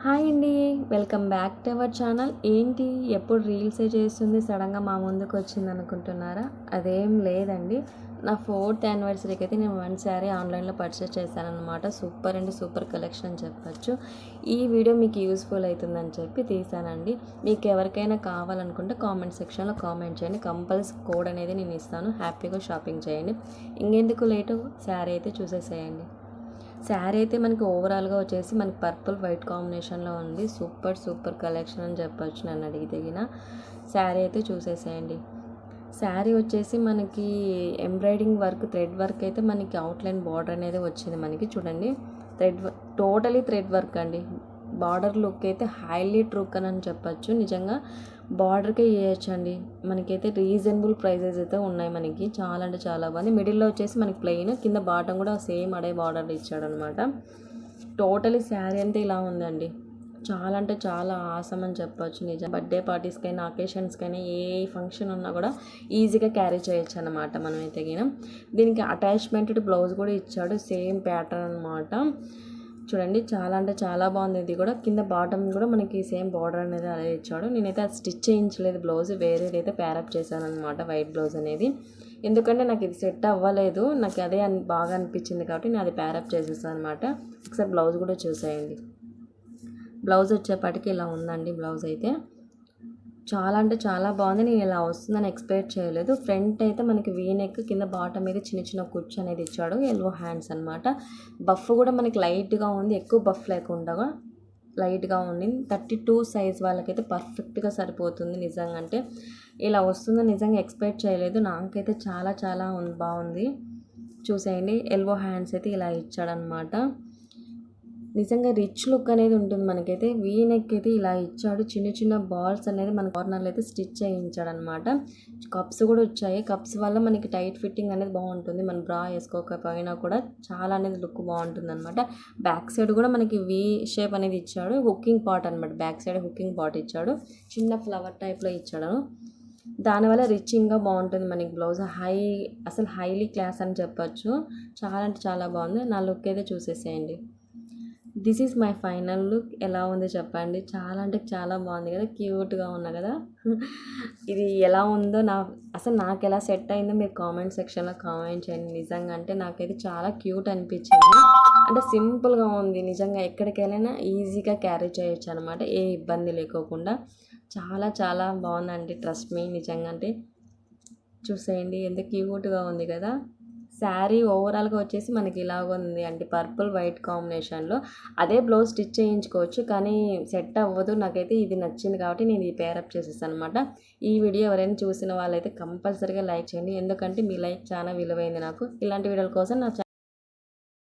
Hi అండి, welcome back to our channel. ఏంటి ఎప్పుడు రీల్సే చేస్తుంది, సడన్గా మా ముందుకు వచ్చింది అనుకుంటున్నారా? అదేం లేదండి. నా 4th యానివర్సరీకి అయితే నేను 1 శారీ ఆన్లైన్లో పర్చేస్ చేశానన్నమాట. సూపర్ అండి, సూపర్ కలెక్షన్ అని చెప్పచ్చు. ఈ వీడియో మీకు యూస్ఫుల్ అవుతుందని చెప్పి తీసానండి. మీకు ఎవరికైనా కావాలనుకుంటే కామెంట్ సెక్షన్లో కామెంట్ చేయండి. కంపల్సరీ కోడ్ అనేది నేను ఇస్తాను. హ్యాపీగా షాపింగ్ చేయండి. ఇంకెందుకు లేటు, శారీ అయితే చూసేసేయండి. శారీ అయితే మనకి ఓవరాల్గా వచ్చేసి మనకి పర్పుల్ వైట్ కాంబినేషన్లో ఉంది. సూపర్ కలెక్షన్ అని చెప్పొచ్చు. నన్ను అడిగితేగిన శారీ అయితే చూసేసేయండి. శారీ వచ్చేసి మనకి ఎంబ్రాయిడింగ్ వర్క్, థ్రెడ్ వర్క్ అయితే మనకి అవుట్లైన్ బార్డర్ అనేది వచ్చింది. మనకి చూడండి, టోటలీ థ్రెడ్ వర్క్ అండి. బార్డర్ లుక్ అయితే హైలైట్ లుక్ అని చెప్పచ్చు. నిజంగా బార్డర్కే వేయచ్చండి. మనకైతే రీజనబుల్ ప్రైజెస్ అయితే ఉన్నాయి. మనకి చాలా అంటే చాలా బాగుంది. మిడిల్లో వచ్చేసి మనకి ప్లెయిన్, కింద బాటం కూడా సేమ్ అడే బార్డర్ ఇచ్చాడనమాట. టోటలీ శారీ అంతా ఇలా ఉందండి. చాలా అంటే చాలా ఆసం అని చెప్పొచ్చు. నిజం బర్త్డే పార్టీస్కైనా, అకేషన్స్కైనా, ఏ ఫంక్షన్ ఉన్నా కూడా ఈజీగా క్యారీ చేయొచ్చు అనమాట. మనం అయితే దీనికి అటాచ్మెంట్ బ్లౌజ్ కూడా ఇచ్చాడు, సేమ్ ప్యాటర్న్ అనమాట. చూడండి, చాలా అంటే చాలా బాగుంది. ఇది కూడా కింద బాటమ్ కూడా మనకి సేమ్ బార్డర్ అనేది అదే ఇచ్చాడు. నేనైతే అది స్టిచ్ చేయించలేదు, బ్లౌజ్ వేరేదైతే ప్యారప్ చేశాను అనమాట, వైట్ బ్లౌజ్ అనేది. ఎందుకంటే నాకు ఇది సెట్ అవ్వలేదు, నాకు అదే బాగా అనిపించింది కాబట్టి నేను అది ప్యారప్ చేసేసాను అనమాట. ఒకసారి బ్లౌజ్ కూడా చూసేయండి. బ్లౌజ్ వచ్చేపాటికి ఇలా ఉందండి. బ్లౌజ్ అయితే చాలా అంటే చాలా బాగుంది. నేను ఇలా వస్తుందని ఎక్స్పెక్ట్ చేయలేదు. ఫ్రంట్ అయితే మనకి వీ నెక్, కింద బాటమ్ మీద చిన్న కుచ్చు అనేది ఇచ్చాడు. ఎల్బో హ్యాండ్స్ అనమాట. బఫ్ కూడా మనకి లైట్గా ఉంది, ఎక్కువ బఫ్ లేకుండా లైట్గా ఉంది. 32 సైజ్ వాళ్ళకైతే పర్ఫెక్ట్గా సరిపోతుంది. నిజంగా అంటే ఇలా వస్తుందని నిజంగా ఎక్స్పెక్ట్ చేయలేదు. నాకైతే చాలా చాలా బాగుంది. చూసేయండి, ఎల్బో హ్యాండ్స్ అయితే ఇలా ఇచ్చాడనమాట. నిజంగా రిచ్ లుక్ అనేది ఉంటుంది. మనకైతే వీ నెక్ అయితే ఇలా ఇచ్చాడు. చిన్న బాల్స్ అనేది మన కార్నర్లో అయితే స్టిచ్ చేయించాడు అనమాట. కప్స్ కూడా వచ్చాయి. కప్స్ వల్ల మనకి టైట్ ఫిట్టింగ్ అనేది బాగుంటుంది. మనం బ్రా వేసుకోకపోయినా కూడా చాలా అనేది లుక్ బాగుంటుంది అనమాట. బ్యాక్ సైడ్ కూడా మనకి వీ షేప్ అనేది ఇచ్చాడు. హుకింగ్ పాట్ అనమాట. బ్యాక్ సైడ్ హుకింగ్ పాట్ ఇచ్చాడు. చిన్న ఫ్లవర్ టైప్లో ఇచ్చాడు. దానివల్ల రిచ్చింగ్గా బాగుంటుంది మనకి బ్లౌజ్. అసలు హైలీ క్లాస్ అని చెప్పచ్చు. చాలా అంటే చాలా బాగుంది. నా లుక్ అయితే చూసేసేయండి. This is my final look. ఎలా ఉంది చెప్పండి. చాలా అంటే చాలా బాగుంది కదా, క్యూట్గా ఉన్నా కదా. ఇది ఎలా ఉందో అసలు నాకు ఎలా సెట్ అయిందో మీరు కామెంట్ సెక్షన్లో కామెంట్ చేయండి. నిజంగా అంటే నాకైతే చాలా క్యూట్ అనిపించింది. అంటే సింపుల్గా ఉంది. నిజంగా ఎక్కడికి వెళ్ళినా ఈజీగా క్యారీ చేయొచ్చు అనమాట, ఏ ఇబ్బంది లేకోకుండా. చాలా చాలా బాగుందండి, ట్రస్ట్ మీ. నిజంగా అంటే చూసేయండి, ఎంత క్యూట్గా ఉంది కదా. శారీ ఓవరాల్గా వచ్చేసి మనకి ఇలాగ ఉంది అంటే పర్పుల్ వైట్ కాంబినేషన్లో. అదే బ్లౌజ్ స్టిచ్ చేయించుకోవచ్చు, కానీ సెట్ అవ్వదు. నాకైతే ఇది నచ్చింది కాబట్టి నేను ఇది పేరప్ చేసేసాను అనమాట. ఈ వీడియో ఎవరైనా చూసిన వాళ్ళైతే కంపల్సరీగా లైక్ చేయండి, ఎందుకంటే మీ లైక్ చాలా విలువైంది నాకు. ఇలాంటి వీడియోల కోసం నా